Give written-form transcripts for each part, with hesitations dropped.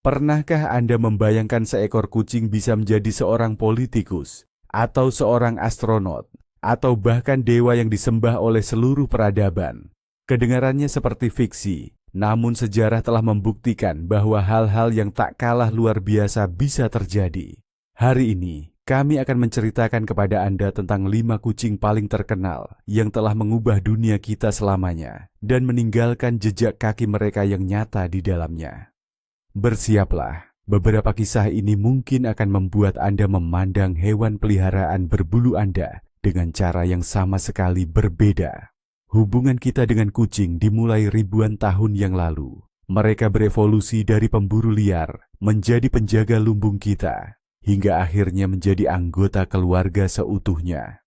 Pernahkah Anda membayangkan seekor kucing bisa menjadi seorang politikus, atau seorang astronot, atau bahkan dewa yang disembah oleh seluruh peradaban? Kedengarannya seperti fiksi, namun sejarah telah membuktikan bahwa hal-hal yang tak kalah luar biasa bisa terjadi. Hari ini, kami akan menceritakan kepada Anda tentang 5 kucing paling terkenal yang telah mengubah dunia kita selamanya dan meninggalkan jejak kaki mereka yang nyata di dalamnya. Bersiaplah, beberapa kisah ini mungkin akan membuat Anda memandang hewan peliharaan berbulu Anda dengan cara yang sama sekali berbeda. Hubungan kita dengan kucing dimulai ribuan tahun yang lalu. Mereka berevolusi dari pemburu liar menjadi penjaga lumbung kita, hingga akhirnya menjadi anggota keluarga seutuhnya.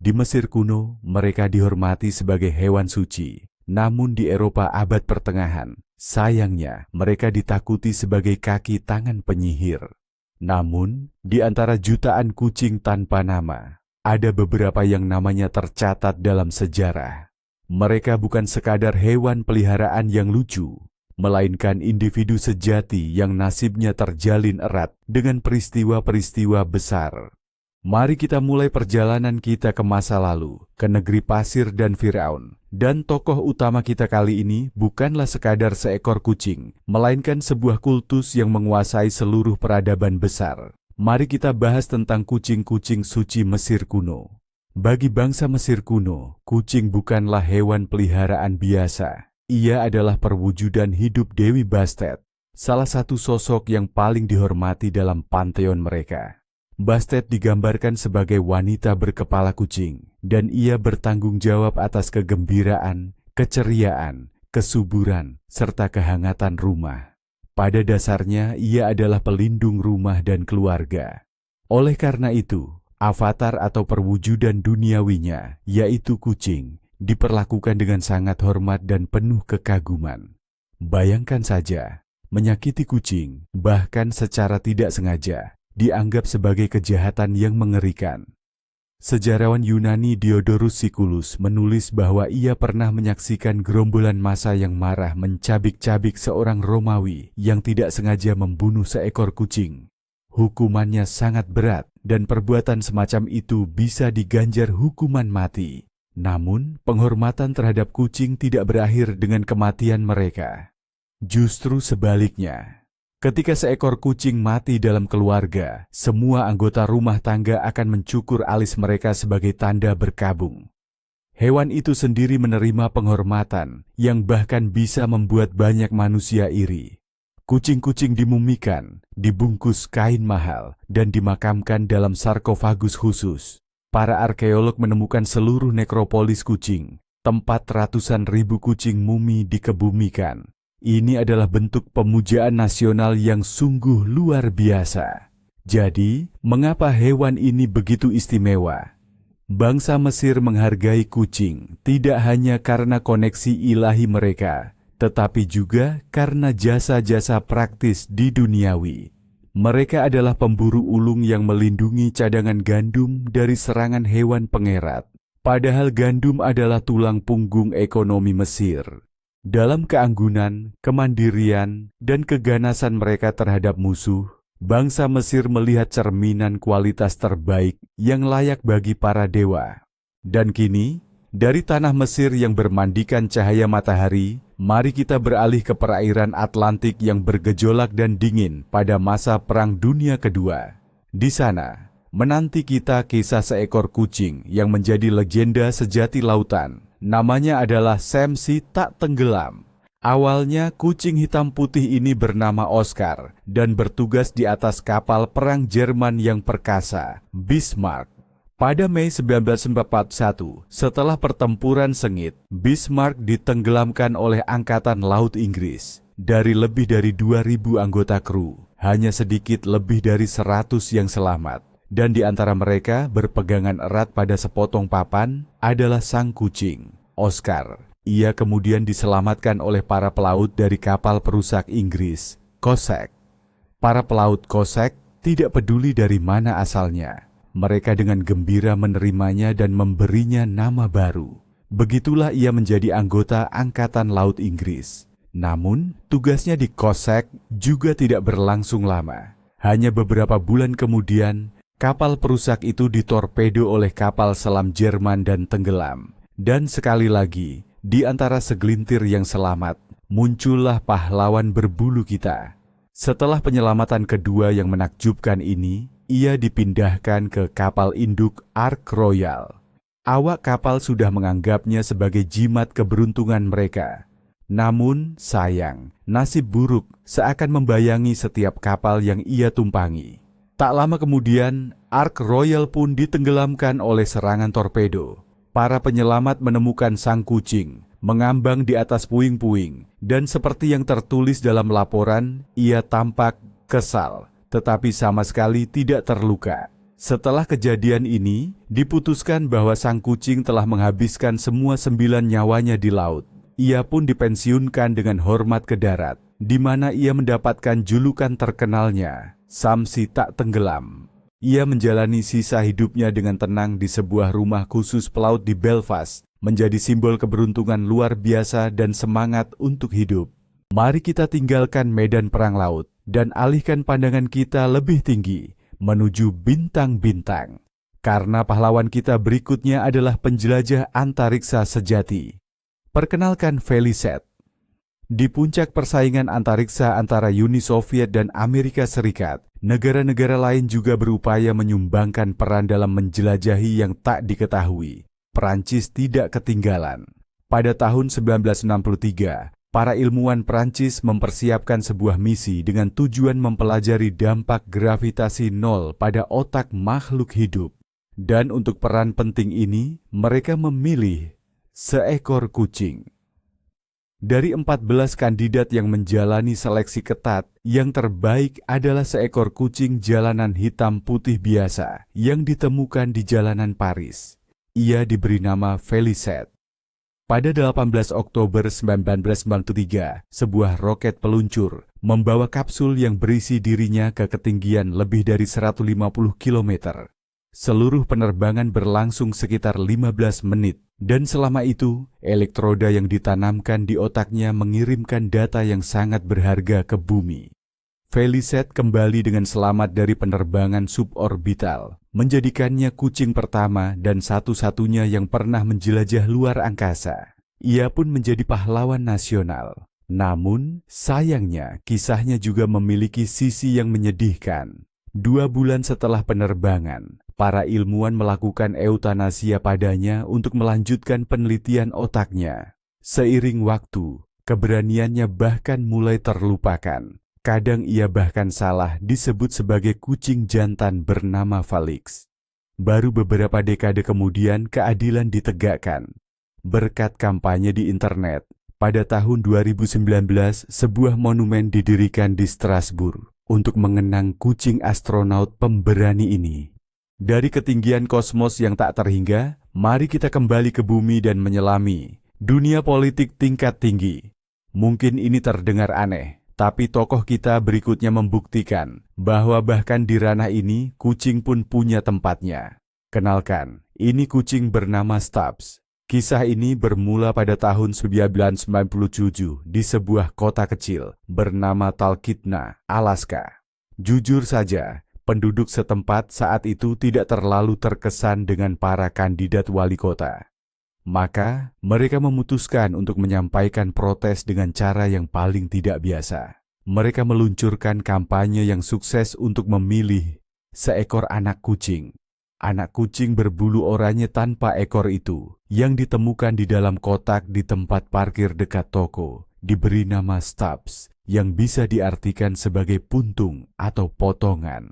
Di Mesir kuno, mereka dihormati sebagai hewan suci. Namun di Eropa abad pertengahan, sayangnya mereka ditakuti sebagai kaki tangan penyihir. Namun, di antara jutaan kucing tanpa nama, ada beberapa yang namanya tercatat dalam sejarah. Mereka bukan sekadar hewan peliharaan yang lucu, melainkan individu sejati yang nasibnya terjalin erat dengan peristiwa-peristiwa besar. Mari kita mulai perjalanan kita ke masa lalu, ke negeri pasir dan Firaun. Dan tokoh utama kita kali ini bukanlah sekadar seekor kucing, melainkan sebuah kultus yang menguasai seluruh peradaban besar. Mari kita bahas tentang kucing-kucing suci Mesir kuno. Bagi bangsa Mesir kuno, kucing bukanlah hewan peliharaan biasa. Ia adalah perwujudan hidup Dewi Bastet, salah satu sosok yang paling dihormati dalam panteon mereka. Bastet digambarkan sebagai wanita berkepala kucing, dan ia bertanggung jawab atas kegembiraan, keceriaan, kesuburan, serta kehangatan rumah. Pada dasarnya, ia adalah pelindung rumah dan keluarga. Oleh karena itu, avatar atau perwujudan duniawinya, yaitu kucing, diperlakukan dengan sangat hormat dan penuh kekaguman. Bayangkan saja, menyakiti kucing, bahkan secara tidak sengaja, dianggap sebagai kejahatan yang mengerikan. Sejarawan Yunani Diodorus Siculus menulis bahwa ia pernah menyaksikan gerombolan massa yang marah mencabik-cabik seorang Romawi yang tidak sengaja membunuh seekor kucing. Hukumannya sangat berat dan perbuatan semacam itu bisa diganjar hukuman mati. Namun, penghormatan terhadap kucing tidak berakhir dengan kematian mereka. Justru sebaliknya. Ketika seekor kucing mati dalam keluarga, semua anggota rumah tangga akan mencukur alis mereka sebagai tanda berkabung. Hewan itu sendiri menerima penghormatan yang bahkan bisa membuat banyak manusia iri. Kucing-kucing dimumikan, dibungkus kain mahal, dan dimakamkan dalam sarkofagus khusus. Para arkeolog menemukan seluruh nekropolis kucing, tempat ratusan ribu kucing mumi dikebumikan. Ini adalah bentuk pemujaan nasional yang sungguh luar biasa. Jadi, mengapa hewan ini begitu istimewa? Bangsa Mesir menghargai kucing tidak hanya karena koneksi ilahi mereka, tetapi juga karena jasa-jasa praktis di duniawi. Mereka adalah pemburu ulung yang melindungi cadangan gandum dari serangan hewan pengerat. Padahal gandum adalah tulang punggung ekonomi Mesir. Dalam keanggunan, kemandirian, dan keganasan mereka terhadap musuh, bangsa Mesir melihat cerminan kualitas terbaik yang layak bagi para dewa. Dan kini, dari tanah Mesir yang bermandikan cahaya matahari, mari kita beralih ke perairan Atlantik yang bergejolak dan dingin pada masa Perang Dunia Kedua. Di sana, menanti kita kisah seekor kucing yang menjadi legenda sejati lautan. Namanya adalah Samsi tak tenggelam. Awalnya kucing hitam putih ini bernama Oscar dan bertugas di atas kapal perang Jerman yang perkasa, Bismarck. Pada Mei 1941, setelah pertempuran sengit, Bismarck ditenggelamkan oleh Angkatan Laut Inggris. Dari lebih dari 2.000 anggota kru, hanya sedikit lebih dari 100 yang selamat. Dan di antara mereka berpegangan erat pada sepotong papan adalah sang kucing, Oscar. Ia kemudian diselamatkan oleh para pelaut dari kapal perusak Inggris, Cossack. Para pelaut Cossack tidak peduli dari mana asalnya. Mereka dengan gembira menerimanya dan memberinya nama baru. Begitulah ia menjadi anggota Angkatan Laut Inggris. Namun, tugasnya di Cossack juga tidak berlangsung lama. Hanya beberapa bulan kemudian, kapal perusak itu ditorpedo oleh kapal selam Jerman dan tenggelam. Dan sekali lagi, di antara segelintir yang selamat, muncullah pahlawan berbulu kita. Setelah penyelamatan kedua yang menakjubkan ini, ia dipindahkan ke kapal induk Ark Royal. Awak kapal sudah menganggapnya sebagai jimat keberuntungan mereka. Namun, sayang, nasib buruk seakan membayangi setiap kapal yang ia tumpangi. Tak lama kemudian, Ark Royal pun ditenggelamkan oleh serangan torpedo. Para penyelamat menemukan sang kucing, mengambang di atas puing-puing, dan seperti yang tertulis dalam laporan, ia tampak kesal, tetapi sama sekali tidak terluka. Setelah kejadian ini, diputuskan bahwa sang kucing telah menghabiskan semua 9 nyawanya di laut. Ia pun dipensiunkan dengan hormat ke darat, di mana ia mendapatkan julukan terkenalnya, Samsi Tak Tenggelam. Ia menjalani sisa hidupnya dengan tenang di sebuah rumah khusus pelaut di Belfast, menjadi simbol keberuntungan luar biasa dan semangat untuk hidup. Mari kita tinggalkan medan perang laut dan alihkan pandangan kita lebih tinggi, menuju bintang-bintang. Karena pahlawan kita berikutnya adalah penjelajah antariksa sejati. Perkenalkan Felicet. Di puncak persaingan antariksa antara Uni Soviet dan Amerika Serikat, negara-negara lain juga berupaya menyumbangkan peran dalam menjelajahi yang tak diketahui. Prancis tidak ketinggalan. Pada tahun 1963, para ilmuwan Prancis mempersiapkan sebuah misi dengan tujuan mempelajari dampak gravitasi nol pada otak makhluk hidup. Dan untuk peran penting ini, mereka memilih seekor kucing. Dari 14 kandidat yang menjalani seleksi ketat, yang terbaik adalah seekor kucing jalanan hitam putih biasa yang ditemukan di jalanan Paris. Ia diberi nama Felicet. Pada 18 Oktober 1993, sebuah roket peluncur membawa kapsul yang berisi dirinya ke ketinggian lebih dari 150 km. Seluruh penerbangan berlangsung sekitar 15 menit, dan selama itu, elektroda yang ditanamkan di otaknya mengirimkan data yang sangat berharga ke bumi. Felicet kembali dengan selamat dari penerbangan suborbital, menjadikannya kucing pertama dan satu-satunya yang pernah menjelajah luar angkasa. Ia pun menjadi pahlawan nasional. Namun, sayangnya kisahnya juga memiliki sisi yang menyedihkan. 2 bulan setelah penerbangan, para ilmuwan melakukan eutanasia padanya untuk melanjutkan penelitian otaknya. Seiring waktu, keberaniannya bahkan mulai terlupakan. Kadang ia bahkan salah disebut sebagai kucing jantan bernama Felix. Baru beberapa dekade kemudian keadilan ditegakkan. Berkat kampanye di internet, pada tahun 2019 sebuah monumen didirikan di Strasbourg untuk mengenang kucing astronaut pemberani ini. Dari ketinggian kosmos yang tak terhingga, mari kita kembali ke bumi dan menyelami dunia politik tingkat tinggi. Mungkin ini terdengar aneh, tapi tokoh kita berikutnya membuktikan bahwa bahkan di ranah ini, kucing pun punya tempatnya. Kenalkan, ini kucing bernama Stubbs. Kisah ini bermula pada tahun 1997 di sebuah kota kecil bernama Talkeetna, Alaska. Jujur saja, penduduk setempat saat itu tidak terlalu terkesan dengan para kandidat wali kota. Maka, mereka memutuskan untuk menyampaikan protes dengan cara yang paling tidak biasa. Mereka meluncurkan kampanye yang sukses untuk memilih seekor anak kucing. Anak kucing berbulu oranye tanpa ekor itu, yang ditemukan di dalam kotak di tempat parkir dekat toko, diberi nama Stubbs, yang bisa diartikan sebagai puntung atau potongan.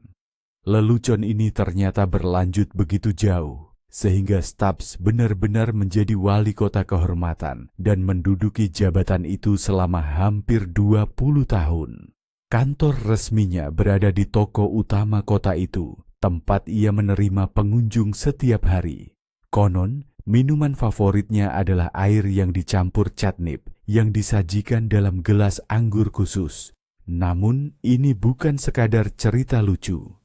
Lelucon ini ternyata berlanjut begitu jauh, sehingga Stubbs benar-benar menjadi wali kota kehormatan dan menduduki jabatan itu selama hampir 20 tahun. Kantor resminya berada di toko utama kota itu, tempat ia menerima pengunjung setiap hari. Konon, minuman favoritnya adalah air yang dicampur catnip yang disajikan dalam gelas anggur khusus. Namun, ini bukan sekadar cerita lucu.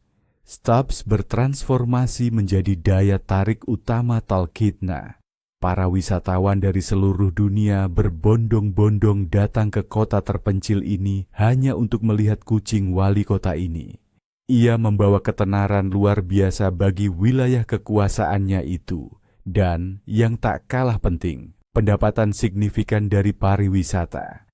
Stubbs bertransformasi menjadi daya tarik utama Talkeetna. Para wisatawan dari seluruh dunia berbondong-bondong datang ke kota terpencil ini hanya untuk melihat kucing wali kota ini. Ia membawa ketenaran luar biasa bagi wilayah kekuasaannya itu. Dan yang tak kalah penting, pendapatan signifikan dari pariwisata.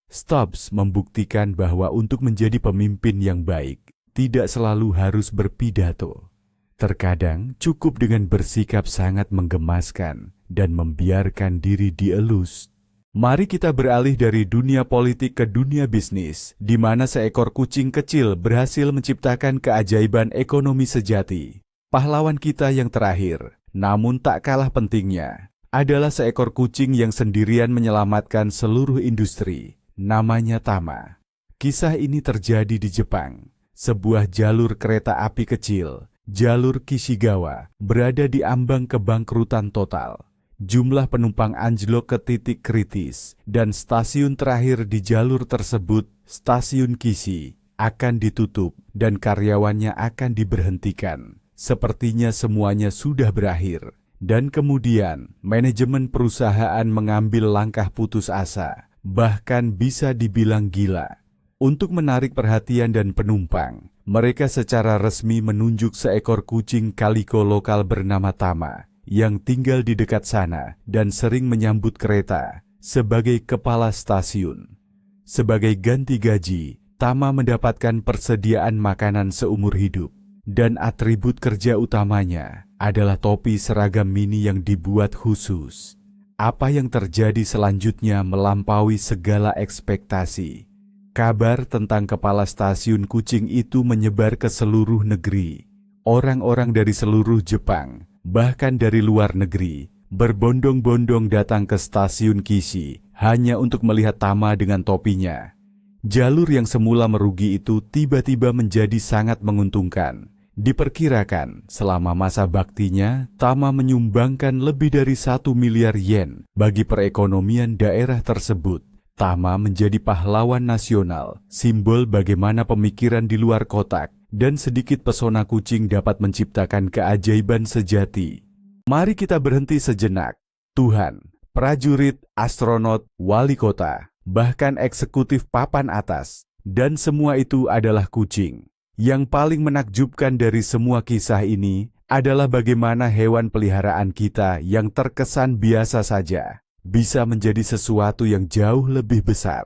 Stubbs membuktikan bahwa untuk menjadi pemimpin yang baik, tidak selalu harus berpidato. Terkadang cukup dengan bersikap sangat menggemaskan dan membiarkan diri dielus. Mari kita beralih dari dunia politik ke dunia bisnis, di mana seekor kucing kecil berhasil menciptakan keajaiban ekonomi sejati. Pahlawan kita yang terakhir, namun tak kalah pentingnya, adalah seekor kucing yang sendirian menyelamatkan seluruh industri. Namanya Tama. Kisah ini terjadi di Jepang. Sebuah jalur kereta api kecil, jalur Kishigawa, berada di ambang kebangkrutan total. Jumlah penumpang anjlok ke titik kritis, dan stasiun terakhir di jalur tersebut, stasiun Kishi, akan ditutup dan karyawannya akan diberhentikan. Sepertinya semuanya sudah berakhir. Dan kemudian, manajemen perusahaan mengambil langkah putus asa, bahkan bisa dibilang gila. Untuk menarik perhatian dan penumpang, mereka secara resmi menunjuk seekor kucing kaliko lokal bernama Tama yang tinggal di dekat sana dan sering menyambut kereta sebagai kepala stasiun. Sebagai ganti gaji, Tama mendapatkan persediaan makanan seumur hidup dan atribut kerja utamanya adalah topi seragam mini yang dibuat khusus. Apa yang terjadi selanjutnya melampaui segala ekspektasi. Kabar tentang kepala stasiun kucing itu menyebar ke seluruh negeri. Orang-orang dari seluruh Jepang, bahkan dari luar negeri, berbondong-bondong datang ke stasiun Kishi hanya untuk melihat Tama dengan topinya. Jalur yang semula merugi itu tiba-tiba menjadi sangat menguntungkan. Diperkirakan selama masa baktinya, Tama menyumbangkan lebih dari 1 miliar yen bagi perekonomian daerah tersebut. Tama menjadi pahlawan nasional, simbol bagaimana pemikiran di luar kotak dan sedikit pesona kucing dapat menciptakan keajaiban sejati. Mari kita berhenti sejenak. Tuhan, prajurit, astronot, wali kota, bahkan eksekutif papan atas, dan semua itu adalah kucing. Yang paling menakjubkan dari semua kisah ini adalah bagaimana hewan peliharaan kita yang terkesan biasa saja bisa menjadi sesuatu yang jauh lebih besar.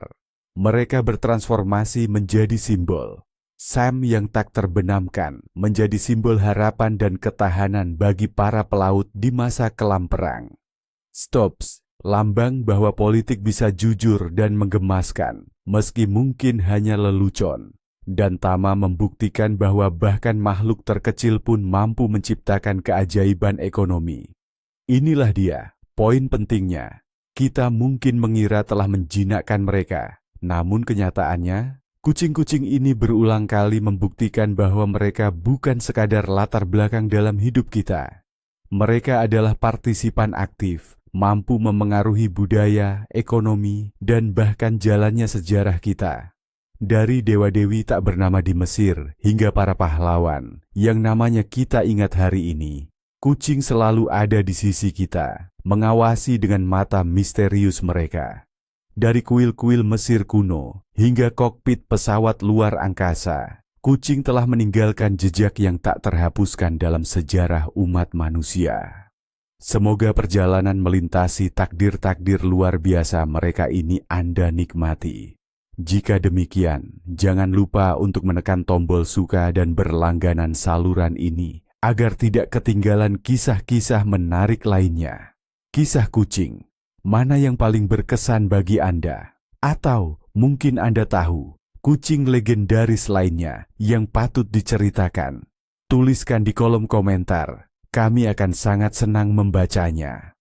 Mereka bertransformasi menjadi simbol. Sam yang tak terbenamkan menjadi simbol harapan dan ketahanan bagi para pelaut di masa kelam perang. Stubbs, lambang bahwa politik bisa jujur dan menggemaskan, meski mungkin hanya lelucon. Dan Tama membuktikan bahwa bahkan makhluk terkecil pun mampu menciptakan keajaiban ekonomi. Inilah dia, poin pentingnya. Kita mungkin mengira telah menjinakkan mereka, namun kenyataannya, kucing-kucing ini berulang kali membuktikan bahwa mereka bukan sekadar latar belakang dalam hidup kita. Mereka adalah partisipan aktif, mampu memengaruhi budaya, ekonomi, dan bahkan jalannya sejarah kita. Dari dewa-dewi tak bernama di Mesir hingga para pahlawan yang namanya kita ingat hari ini, kucing selalu ada di sisi kita, mengawasi dengan mata misterius mereka. Dari kuil-kuil Mesir kuno hingga kokpit pesawat luar angkasa, kucing telah meninggalkan jejak yang tak terhapuskan dalam sejarah umat manusia. Semoga perjalanan melintasi takdir-takdir luar biasa mereka ini Anda nikmati. Jika demikian, jangan lupa untuk menekan tombol suka dan berlangganan saluran ini agar tidak ketinggalan kisah-kisah menarik lainnya. Kisah kucing, mana yang paling berkesan bagi Anda? Atau mungkin Anda tahu kucing legendaris lainnya yang patut diceritakan? Tuliskan di kolom komentar, kami akan sangat senang membacanya.